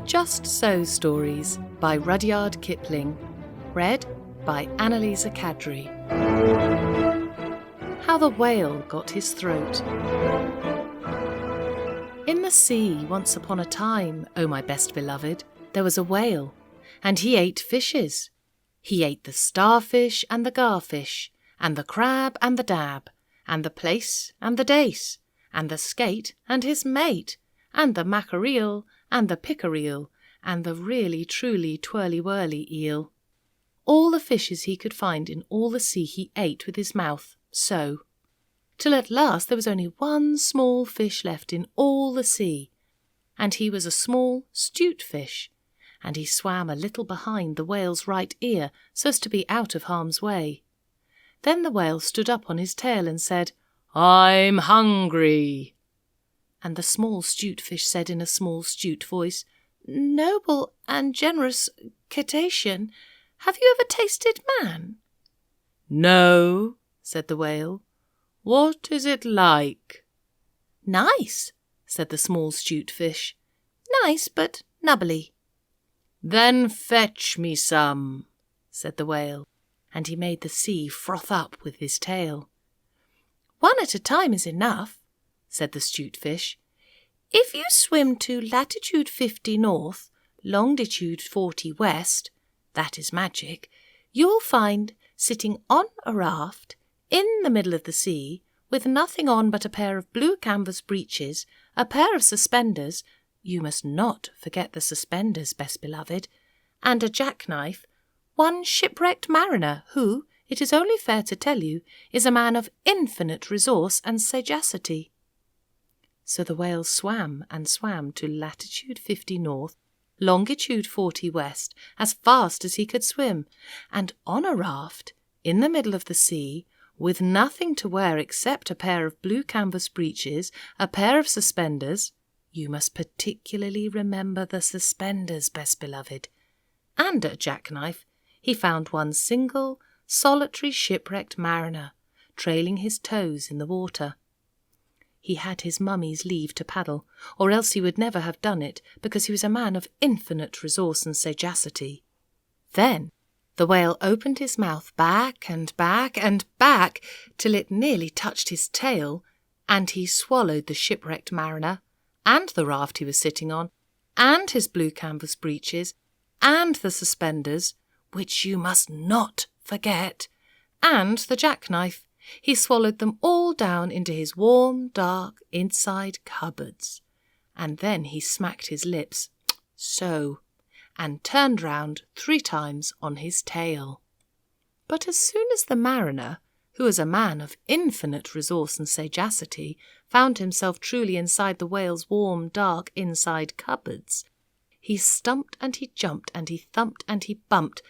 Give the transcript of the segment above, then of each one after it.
Just So Stories by Rudyard Kipling. Read by Anne-Lise Kadri. How the Whale Got His Throat. In the sea, once upon a time, O my best beloved, there was a whale, and he ate fishes. He ate the starfish and the garfish, and the crab and the dab, and the plaice and the dace, and the skate and his mate, and the mackerel and the pickerel, and the really truly twirly-whirly eel. All the fishes he could find in all the sea he ate with his mouth, so, till at last there was only one small fish left in all the sea, and he was a small 'stute fish, and he swam a little behind the whale's right ear so as to be out of harm's way. Then the whale stood up on his tail and said, "I'm hungry." And the small 'stute fish said in a small 'stute voice, "Noble and generous cetacean, have you ever tasted man?" "No," said the whale. "What is it like?" "Nice," said the small 'stute fish. "Nice, but nubbly." "Then fetch me some," said the whale, and he made the sea froth up with his tail. "One at a time is enough," said the 'stute fish. "If you swim to latitude 50 north, longitude 40 west, that is magic, you will find, sitting on a raft, in the middle of the sea, with nothing on but a pair of blue canvas breeches, a pair of suspenders, you must not forget the suspenders, best beloved, and a jackknife, one shipwrecked mariner who, it is only fair to tell you, is a man of infinite resource and sagacity." So the whale swam and swam to latitude 50 north, longitude 40 west, as fast as he could swim, and on a raft, in the middle of the sea, with nothing to wear except a pair of blue canvas breeches, a pair of suspenders, you must particularly remember the suspenders, best beloved, and a jackknife, he found one single, solitary shipwrecked mariner, trailing his toes in the water. He had his mummy's leave to paddle, or else he would never have done it, because he was a man of infinite resource and sagacity. Then the whale opened his mouth back and back and back, till it nearly touched his tail, and he swallowed the shipwrecked mariner, and the raft he was sitting on, and his blue canvas breeches, and the suspenders, which you must not forget, and the jackknife. He swallowed them all down into his warm, dark, inside cupboards. And then he smacked his lips, so, and turned round 3 times on his tail. But as soon as the mariner, who was a man of infinite resource and sagacity, found himself truly inside the whale's warm, dark, inside cupboards, he stumped and he jumped and he thumped and he bumped,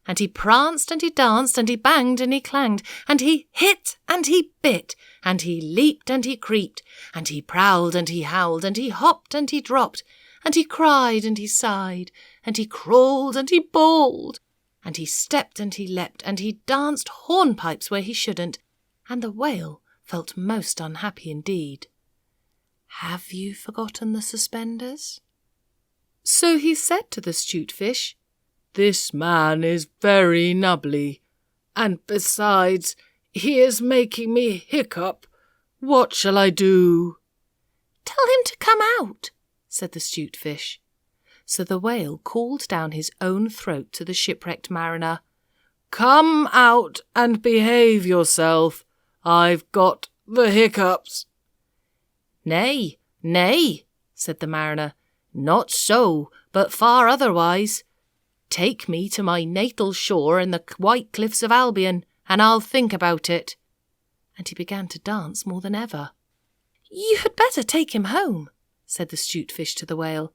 and he pranced and he danced and he banged and he clanged, and he hit and he bit, and he leaped and he creeped, and he prowled and he howled, and he hopped and he dropped, and he cried and he sighed, and he crawled and he bawled, and he stepped and he leapt, and he danced hornpipes where he shouldn't, and the whale felt most unhappy indeed. Have you forgotten the suspenders? So he said to the 'stute fish, "This man is very nubbly, and besides, he is making me hiccup. What shall I do?" "Tell him to come out," said the 'stute fish. So the whale called down his own throat to the shipwrecked mariner, "Come out and behave yourself. I've got the hiccups." "Nay, nay," said the mariner, "not so, but far otherwise. Take me to my natal shore in the white cliffs of Albion, and I'll think about it." And he began to dance more than ever. "You had better take him home," said the 'stute fish to the whale.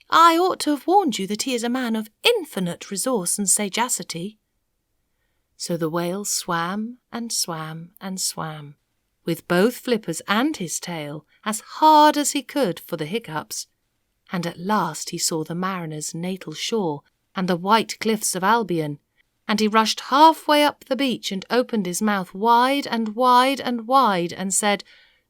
"I ought to have warned you that he is a man of infinite resource and sagacity." So the whale swam and swam and swam, with both flippers and his tail, as hard as he could for the hiccups, and at last he saw the mariner's natal shore and the white cliffs of Albion, and he rushed halfway up the beach and opened his mouth wide and wide and wide and said,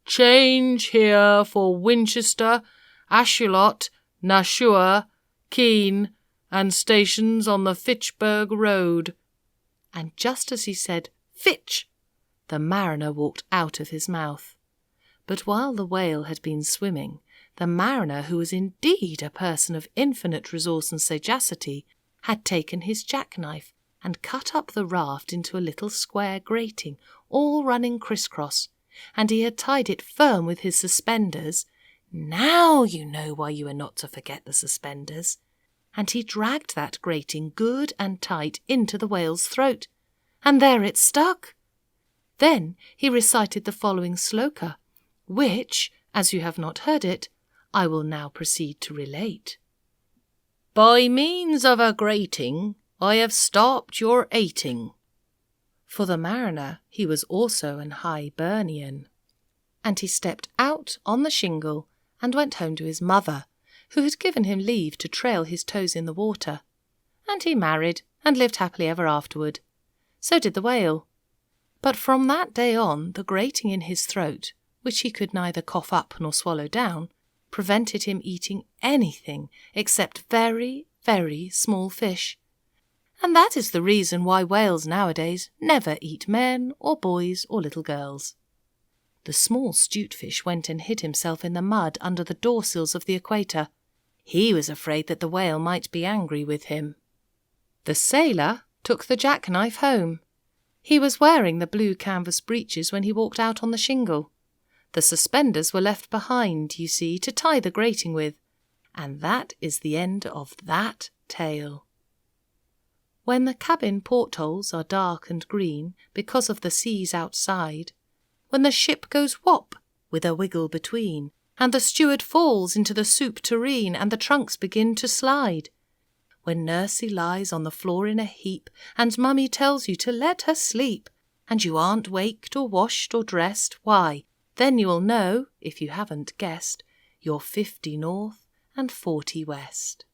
"Change here for Winchester, Ashuelot, Nashua, Keene, and stations on the Fitchburg Road." And just as he said "Fitch," the mariner walked out of his mouth. But while the whale had been swimming, the mariner, who was indeed a person of infinite resource and sagacity, had taken his jackknife and cut up the raft into a little square grating, all running criss-cross, and he had tied it firm with his suspenders. Now you know why you are not to forget the suspenders. And he dragged that grating good and tight into the whale's throat, and there it stuck. Then he recited the following sloka, which, as you have not heard it, I will now proceed to relate. "By means of a grating, I have stopped your eating." For the mariner, he was also an Hibernian. And he stepped out on the shingle and went home to his mother, who had given him leave to trail his toes in the water. And he married and lived happily ever afterward. So did the whale. But from that day on, the grating in his throat, which he could neither cough up nor swallow down, prevented him eating anything except very, very small fish. And that is the reason why whales nowadays never eat men or boys or little girls. The small stute-fish went and hid himself in the mud under the door-sills of the equator. He was afraid that the whale might be angry with him. The sailor took the jackknife home. He was wearing the blue canvas breeches when he walked out on the shingle. The suspenders were left behind, you see, to tie the grating with. And that is the end of that tale. When the cabin portholes are dark and green because of the seas outside, when the ship goes whop with a wiggle between, and the steward falls into the soup tureen and the trunks begin to slide, when Nursey lies on the floor in a heap and Mummy tells you to let her sleep, and you aren't waked or washed or dressed, why, then you will know, if you haven't guessed, you're 50 north and 40 west.